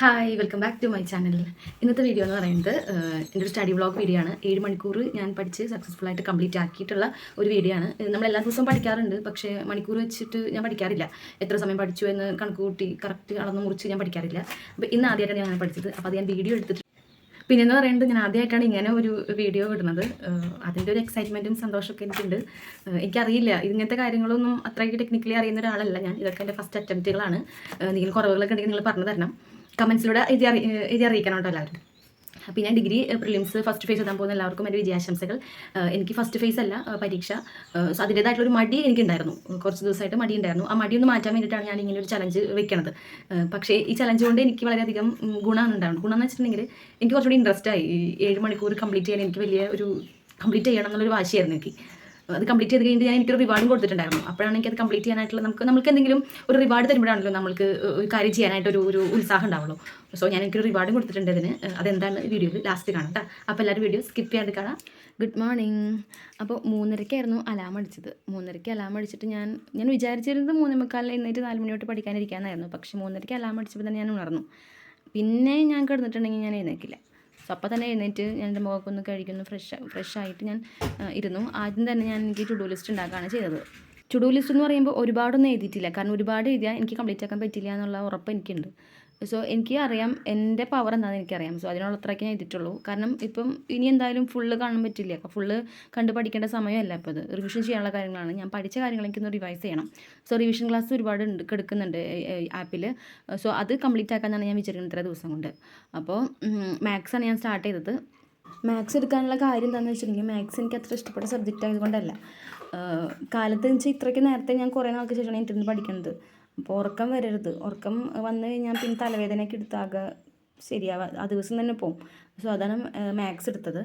Hi welcome back to my channel. ഇന്നത്തെ video എന്ന് പറയുന്നത് എൻ്റെ ഒരു സ്റ്റഡി വ്ളോഗ് വീഡിയോ ആണ്. 7 മണിക്കൂർ ഞാൻ പഠിച്ച് സക്സസ്ഫുൾ ആയിട്ട് കംപ്ലീറ്റ് ആക്കിയിട്ടുള്ള ഒരു വീഡിയോ ആണ്. നമ്മൾ എല്ലാ ദിവസവും പഠിക്കാറുണ്ട്, പക്ഷേ മണിക്കൂർ വെച്ചിട്ട് ഞാൻ പഠിക്കാറില്ല. എത്ര സമയം പഠിച്ചു എന്ന് കണക്ക് കൂട്ടി കറക്റ്റ് അളന്ന് മുറിച്ച് ഞാൻ പഠിക്കാറില്ല. അപ്പോൾ ഇന്ന് ആദ്യമായിട്ടാണ് ഞാൻ പഠിച്ചത്. അപ്പോൾ അത് ഞാൻ വീഡിയോ എടുത്തിട്ട് പിന്നെയെന്ന് പറയുന്നത് ഞാൻ ആദ്യമായിട്ടാണ് ഇങ്ങനെ ഒരു വീഡിയോ ഇടുന്നത്. അതിൻ്റെ ഒരു എക്സൈറ്റ്മെൻറ്റും സന്തോഷമൊക്കെ എനിക്കുണ്ട്. എനിക്കറിയില്ല, ഇങ്ങനത്തെ കാര്യങ്ങളൊന്നും അത്രയ്ക്ക് ടെക്നിക്കലി അറിയുന്ന ഒരാളല്ല ഞാൻ. ഇതൊക്കെ എൻ്റെ ഫസ്റ്റ് അറ്റംപ്റ്റുകളാണ്. എന്തെങ്കിലും കുറവുകളൊക്കെ ഉണ്ടെങ്കിൽ നിങ്ങൾ പറഞ്ഞു തരണം. കമൻസിലൂടെ എഴുതി അറിയിക്കണം എല്ലാവരും. പിന്നെ ഡിഗ്രി പ്രിലിംസ് ഫസ്റ്റ് ഫേസ് എത്താൻ പോകുന്ന എല്ലാവർക്കും എൻ്റെ വിജയാശംസകൾ. എനിക്ക് ഫസ്റ്റ് ഫേസ് അല്ല പരീക്ഷ. സോ അതിൻ്റേതായിട്ടുള്ളൊരു മടി എനിക്കുണ്ടായിരുന്നു. കുറച്ച് ദിവസമായിട്ട് മടി ഉണ്ടായിരുന്നു. ആ മടി ഒന്ന് മാറ്റാൻ വേണ്ടിയിട്ടാണ് ഞാൻ ഇങ്ങനെ ഒരു ചലഞ്ച് വെക്കണത്. പക്ഷേ ഈ ചലഞ്ച് കൊണ്ട് എനിക്ക് വളരെയധികം ഗുണമാണ് ഉണ്ടാകുന്നത്. ഗുണം എന്ന് വെച്ചിട്ടുണ്ടെങ്കിൽ എനിക്ക് കുറച്ചുകൂടി ഇൻട്രസ്റ്റ് ആയി. 7 മണിക്കൂർ കംപ്ലീറ്റ് ചെയ്യാൻ എനിക്ക് വലിയ ഒരു കംപ്ലീറ്റ് ചെയ്യണം എന്നുള്ളൊരു വാശിയായിരുന്നു എനിക്ക്. അത് കംപ്ലീറ്റ് ചെയ്ത് കഴിഞ്ഞിട്ട് ഞാൻ എനിക്കൊരു റിവാർഡും കൊടുത്തിട്ടുണ്ടായിരുന്നു. അപ്പോഴാണ് എനിക്കത് കംപ്ലീറ്റ് ചെയ്യാനായിട്ടുള്ള നമുക്ക് എന്തെങ്കിലും ഒരു റിവാർഡ് തരുമ്പോഴാണല്ലോ നമുക്ക് ഒരു കാര്യം ചെയ്യാനായിട്ടൊരു ഉത്സാഹം ഉണ്ടാവുള്ളൂ. സോ ഞാൻ എനിക്കൊരു റിവാർഡും കൊടുത്തിട്ടുണ്ട് ഇതിന്. അതെന്താണ് വീഡിയോയിൽ ലാസ്റ്റ് കാണാം കേട്ടോ. അപ്പോൾ എല്ലാവരും വീഡിയോ സ്കിപ്പ് ചെയ്യാണ്ട് കാണാം. Good morning. അപ്പോൾ 3:30 അലാം അടിച്ചത്. 3:30 അലാം അടിച്ചിട്ട് ഞാൻ വിചാരിച്ചിരുന്നത് 3:45 എഴുന്നേറ്റ് 4 മണി തൊട്ട് പഠിക്കാനിരിക്കാനായിരുന്നു. പക്ഷേ 3:30 അലാം അടിച്ചപ്പോൾ തന്നെ ഞാൻ ഉണർന്നു. പിന്നെ ഞാൻ കിടന്നിട്ടുണ്ടെങ്കിൽ ഞാൻ എഴുന്നേക്കില്ല. സോ അപ്പോൾ തന്നെ എഴുന്നേറ്റ് ഞാൻ എൻ്റെ മുഖമൊക്കെ ഒന്ന് കഴിക്കുന്നു, ഫ്രഷായിട്ട് ഞാൻ ഇരുന്നു. ആദ്യം തന്നെ എനിക്ക് ടു ഡു ലിസ്റ്റ് ഉണ്ടാക്കുകയാണ് ചെയ്തത്. ടു ഡു ലിസ്റ്റ് എന്ന് പറയുമ്പോൾ ഒരുപാടൊന്നും എഴുതിയിട്ടില്ല. കാരണം ഒരുപാട് എഴുതിയാൽ എനിക്ക് കംപ്ലീറ്റ് ആക്കാൻ പറ്റില്ല എന്നുള്ള ഉറപ്പ് എനിക്കുണ്ട്. സോ എനിക്ക് അറിയാം എൻ്റെ പവർ എന്താണെന്ന് എനിക്കറിയാം. സോ അതിനുള്ള അത്രയ്ക്ക് ഞാൻ എഴുതിയിട്ടുള്ളൂ. കാരണം ഇപ്പം ഇനി എന്തായാലും ഫുള്ള് കാണാൻ പറ്റില്ല. ഫുള്ള് കണ്ട് പഠിക്കേണ്ട സമയമല്ല ഇപ്പോൾ. ഇത് റിവിഷൻ ചെയ്യാനുള്ള കാര്യങ്ങളാണ്. ഞാൻ പഠിച്ച കാര്യങ്ങൾ എനിക്കൊന്ന് റിവൈസ് ചെയ്യണം. സോ റിവിഷൻ ക്ലാസ് ഒരുപാട് കിടക്കുന്നുണ്ട് ആപ്പിൽ. സോ അത് കംപ്ലീറ്റ് ആക്കാനാണ് ഞാൻ വിചാരിക്കുന്നത് ഇത്ര ദിവസം കൊണ്ട്. അപ്പോൾ മാത്സാണ് ഞാൻ സ്റ്റാർട്ട് ചെയ്തത്. മാത്സ് എടുക്കാനുള്ള കാര്യം എന്താണെന്ന് വെച്ചിട്ടുണ്ടെങ്കിൽ മാത്സ് എനിക്ക് അത്ര ഇഷ്ടപ്പെട്ട സബ്ജക്റ്റ് ആയതുകൊണ്ടല്ല. കാലത്ത് വെച്ചാൽ ഇത്രയ്ക്ക് നേരത്തെ ഞാൻ കുറേ നാൾക്ക് ശേഷമാണ് ഇരുന്ന് പഠിക്കുന്നത്. അപ്പോൾ ഉറക്കം വരരുത്. ഉറക്കം വന്നു കഴിഞ്ഞാൽ പിന്നെ തലവേദനയൊക്കെ എടുത്താകെ ശരിയാവുക, ആ ദിവസം തന്നെ പോകും. സോ അതാണ് മാത്സ് എടുത്തത്.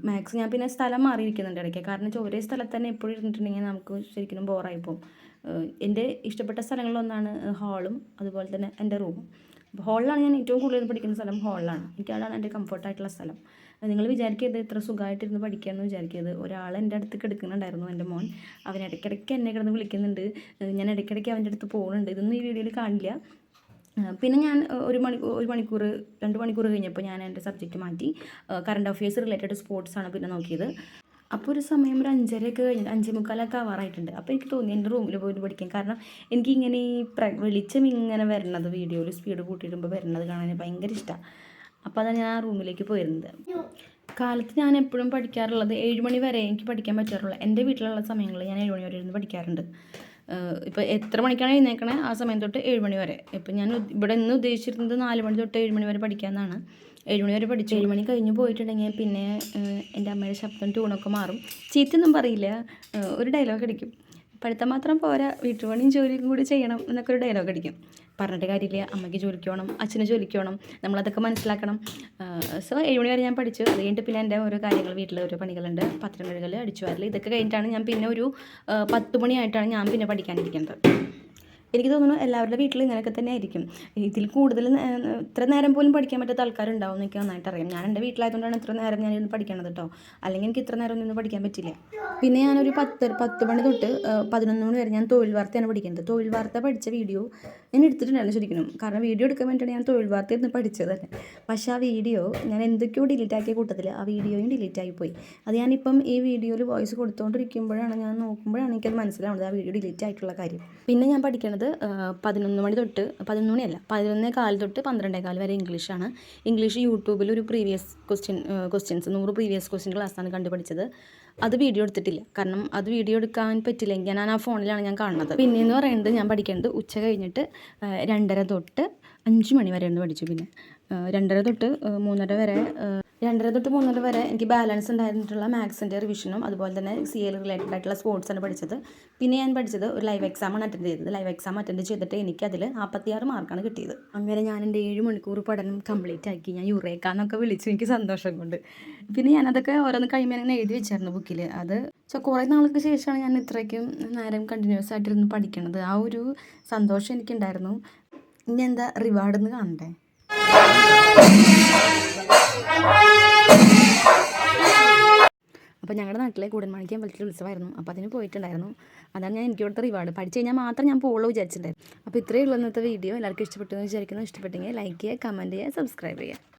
മാത്സ് ഞാൻ പിന്നെ സ്ഥലം മാറിയിരിക്കുന്നുണ്ട് ഇടയ്ക്ക്. കാരണം ഒരേ സ്ഥലത്ത് തന്നെ എപ്പോഴും ഇരുന്നിട്ടുണ്ടെങ്കിൽ നമുക്ക് ശരിക്കും ബോറായി പോകും. എൻ്റെ ഇഷ്ടപ്പെട്ട സ്ഥലങ്ങളിലൊന്നാണ് ഹാളും അതുപോലെ തന്നെ എൻ്റെ റൂമും. ഹോളിലാണ് ഞാൻ ഏറ്റവും കൂടുതൽ പഠിക്കുന്ന സ്ഥലം. ഹോളിലാണ്. എനിക്കതാണ് എൻ്റെ കംഫർട്ടായിട്ടുള്ള സ്ഥലം. നിങ്ങൾ വിചാരിക്കരുത് ഇത്ര സുഖമായിട്ടിരുന്ന് പഠിക്കാമെന്ന് വിചാരിക്കരുത്. ഒരാൾ എൻ്റെ അടുത്ത് കിടക്കുന്നുണ്ടായിരുന്നു, എൻ്റെ മോൻ. അവൻ ഇടയ്ക്കിടയ്ക്ക് എന്നെ കിടന്ന് വിളിക്കുന്നുണ്ട്. ഞാൻ ഇടയ്ക്കിടയ്ക്ക് അവൻ്റെ അടുത്ത് പോകുന്നുണ്ട്. ഇതൊന്നും ഈ വീഡിയോയിൽ കാണില്ല. പിന്നെ ഞാൻ 2 മണിക്കൂർ കഴിഞ്ഞപ്പോൾ ഞാൻ എൻ്റെ സബ്ജക്റ്റ് മാറ്റി. കറണ്ട് അഫയേഴ്സ് റിലേറ്റഡ് സ്പോർട്സാണ് പിന്നെ നോക്കിയത്. അപ്പോൾ ഒരു സമയം ഒരു 5:30 കഴിഞ്ഞിട്ട് 5:45 ആവാറായിട്ടുണ്ട്. അപ്പോൾ എനിക്ക് തോന്നി എൻ്റെ റൂമിൽ പോയിട്ട് പഠിക്കാൻ. കാരണം എനിക്കിങ്ങനെ ഈ വെളിച്ചം ഇങ്ങനെ വരുന്നത് വീഡിയോയിൽ സ്പീഡ് കൂട്ടിയിടുമ്പോൾ വരുന്നത് കാണാൻ ഭയങ്കര ഇഷ്ടമാണ്. അപ്പോൾ അതാണ് ഞാൻ ആ റൂമിലേക്ക് പോയിരുന്നത്. കാലത്ത് ഞാൻ എപ്പോഴും പഠിക്കാറുള്ളത് 7 മണി വരെ എനിക്ക് പഠിക്കാൻ പറ്റാറുള്ളൂ. എൻ്റെ വീട്ടിലുള്ള സമയങ്ങളിൽ ഞാൻ 7 മണി വരെ ഇരുന്ന് പഠിക്കാറുണ്ട്. ഇപ്പോൾ എത്ര മണിക്കാണ് എഴുന്നേക്കണേ ആ സമയം തൊട്ട് 7 മണി വരെ. ഇപ്പോൾ ഞാൻ ഇവിടെ ഇന്ന് ഉദ്ദേശിച്ചിരുന്നത് 4 മണി തൊട്ട് 7 മണി വരെ പഠിക്കാമെന്നാണ്. 7 മണി വരെ പഠിച്ചു. 7 മണി കഴിഞ്ഞ് പോയിട്ടുണ്ടെങ്കിൽ പിന്നെ എൻ്റെ അമ്മയുടെ ശബ്ദം ട്യൂണൊക്കെ മാറും. ചീത്തയൊന്നും പറയില്ല. ഒരു ഡയലോഗ് അടിക്കും. പഠിത്തം മാത്രം പോരാ, വീട്ടുപണിയും ജോലിയും കൂടി ചെയ്യണം എന്നൊക്കെ ഒരു ഡയലോഗ് അടിക്കും. പറഞ്ഞിട്ട് കാര്യമില്ല. അമ്മയ്ക്ക് ജോലിക്ക് പോകണം, അച്ഛന് ജോലിക്ക് പോകണം, നമ്മളതൊക്കെ മനസ്സിലാക്കണം. സോ 7 മണി വരെ ഞാൻ പഠിച്ചു. അത് കഴിഞ്ഞിട്ട് പിന്നെ എൻ്റെ ഓരോ കാര്യങ്ങൾ, വീട്ടിൽ ഓരോ പണികളുണ്ട്, പാത്രം കഴുകൽ, അടിച്ചുവാരൽ, ഇതൊക്കെ കഴിഞ്ഞിട്ടാണ് ഞാൻ പിന്നെ ഒരു 10 മണിയായിട്ടാണ് ഞാൻ പിന്നെ പഠിക്കാനിരിക്കുന്നത്. എനിക്ക് തോന്നുന്നു എല്ലാവരുടെ വീട്ടിൽ ഇങ്ങനെയൊക്കെ തന്നെ ആയിരിക്കും. ഇതിൽ കൂടുതൽ ഇത്ര നേരം പോലും പഠിക്കാൻ പറ്റാത്ത ആൾക്കാരുണ്ടാവും എനിക്ക് നന്നായിട്ട് അറിയാം. ഞാൻ എൻ്റെ വീട്ടിലായതുകൊണ്ടാണ് ഇത്ര നേരം ഞാൻ ഇന്ന് പഠിക്കണത് കേട്ടോ. അല്ലെങ്കിൽ എനിക്ക് ഇത്ര നേരം ഒന്നും പഠിക്കാൻ പറ്റില്ല. പിന്നെ ഞാനൊരു 10 മണി തൊട്ട് 11 മണി വരെ ഞാൻ തൊഴിൽ വാർത്തയാണ് പഠിക്കുന്നത്. തൊഴിൽ വാർത്ത പഠിച്ച വീഡിയോ ഞാൻ എടുത്തിട്ടുണ്ടായിരുന്നു ശരിക്കും. കാരണം വീഡിയോ എടുക്കാൻ വേണ്ടിയിട്ടാണ് ഞാൻ തൊഴിൽ വാർത്ത ഇരുന്ന് പഠിച്ചത് തന്നെ. പക്ഷേ ആ വീഡിയോ ഞാൻ എന്തൊക്കെയോ ഡിലീറ്റ് ആക്കിയ കൂട്ടത്തിൽ ആ വീഡിയോയും ഡിലീറ്റ് ആയിപ്പോയി. അത് ഞാനിപ്പം ഈ വീഡിയോയിൽ വോയിസ് കൊടുത്തുകൊണ്ടിരിക്കുമ്പോഴാണ് ഞാൻ നോക്കുമ്പോഴാണ് എനിക്കത് മനസ്സിലാവുന്നത് ആ വീഡിയോ ഡിലീറ്റ് ആയിട്ടുള്ള കാര്യം. പിന്നെ ഞാൻ പഠിക്കണത് 11 മണി തൊട്ട് 11 മണിയല്ല 11:15 തൊട്ട് 12:15 വരെ ഇംഗ്ലീഷാണ്. ഇംഗ്ലീഷ് യൂട്യൂബിൽ ഒരു പ്രീവിയസ് ക്വസ്റ്റ്യൻസ് 100 പ്രീവിയസ് ക്വസ്റ്റ്യൻ ക്ലാസ്സാണ് കണ്ടുപിടിച്ചത്. അത് വീഡിയോ എടുത്തിട്ടില്ല. കാരണം അത് വീഡിയോ എടുക്കാൻ പറ്റില്ല. ഞാൻ ആ ഫോണിലാണ് ഞാൻ കാണുന്നത്. പിന്നെയെന്ന് പറയുന്നത് ഞാൻ പഠിക്കേണ്ടത് ഉച്ച കഴിഞ്ഞിട്ട് 2:30 തൊട്ട് 5 മണി വരെ ഒന്ന് പഠിച്ചു. പിന്നെ 2:30 തൊട്ട് 3:30 വരെ എനിക്ക് ബാലൻസ് ഉണ്ടായിരുന്നിട്ടുള്ള മാത്സിൻ്റെ റിവിഷനും അതുപോലെ തന്നെ CL റിലേറ്റഡ് ആയിട്ടുള്ള സ്പോർട്സാണ് പഠിച്ചത്. പിന്നെ ഞാൻ പഠിച്ചത് ഒരു ലൈവ് എക്സാമാണ് അറ്റൻഡ് ചെയ്തത്. ലൈവ് എക്സാം അറ്റൻഡ് ചെയ്തിട്ട് എനിക്കതിൽ 46 മാർക്കാണ് കിട്ടിയത്. അങ്ങനെ ഞാൻ എൻ്റെ 7 മണിക്കൂർ പഠനം കംപ്ലീറ്റ് ആക്കി. ഞാൻ യുറേക്ക എന്നൊക്കെ വിളിച്ചു, എനിക്ക് സന്തോഷം കൊണ്ട്. പിന്നെ ഞാനതൊക്കെ ഓരോന്ന് കഴിയുമ്പോൾ ഞാൻ എഴുതി വെച്ചായിരുന്നു ബുക്കിൽ. അത് കുറേ നാൾക്ക് ശേഷമാണ് ഞാൻ ഇത്രയ്ക്കും നേരം കണ്ടിന്യൂസ് ആയിട്ടിരുന്ന് പഠിക്കണത്. ആ ഒരു സന്തോഷം എനിക്കുണ്ടായിരുന്നു. ഇനി എന്താ റിവാർഡെന്ന് കാണണ്ടേ. അപ്പോൾ ഞങ്ങളുടെ നാട്ടിലെ കൂടൻമാണിക്യം അമ്പലത്തിലെ ഉത്സവമായിരുന്നു. അപ്പോൾ അതിന് പോയിട്ടുണ്ടായിരുന്നു. അതാണ് ഞാൻ എനിക്ക് കൊടുത്ത റിവാർഡ്. പഠിച്ചു കഴിഞ്ഞാൽ മാത്രം ഞാൻ പോകുള്ളൂ വിചാരിച്ചിട്ടുണ്ടായിരുന്നു. അപ്പോൾ ഇത്രയേ ഉള്ളൂ ഇന്നത്തെ വീഡിയോ. എല്ലാവർക്കും ഇഷ്ടപ്പെട്ടു എന്ന് വിചാരിക്കുന്നു. ഇഷ്ടപ്പെട്ടെങ്കിൽ ലൈക്ക് ചെയ്യുക, കമൻറ്റ് ചെയ്യുക, സബ്സ്ക്രൈബ് ചെയ്യുക.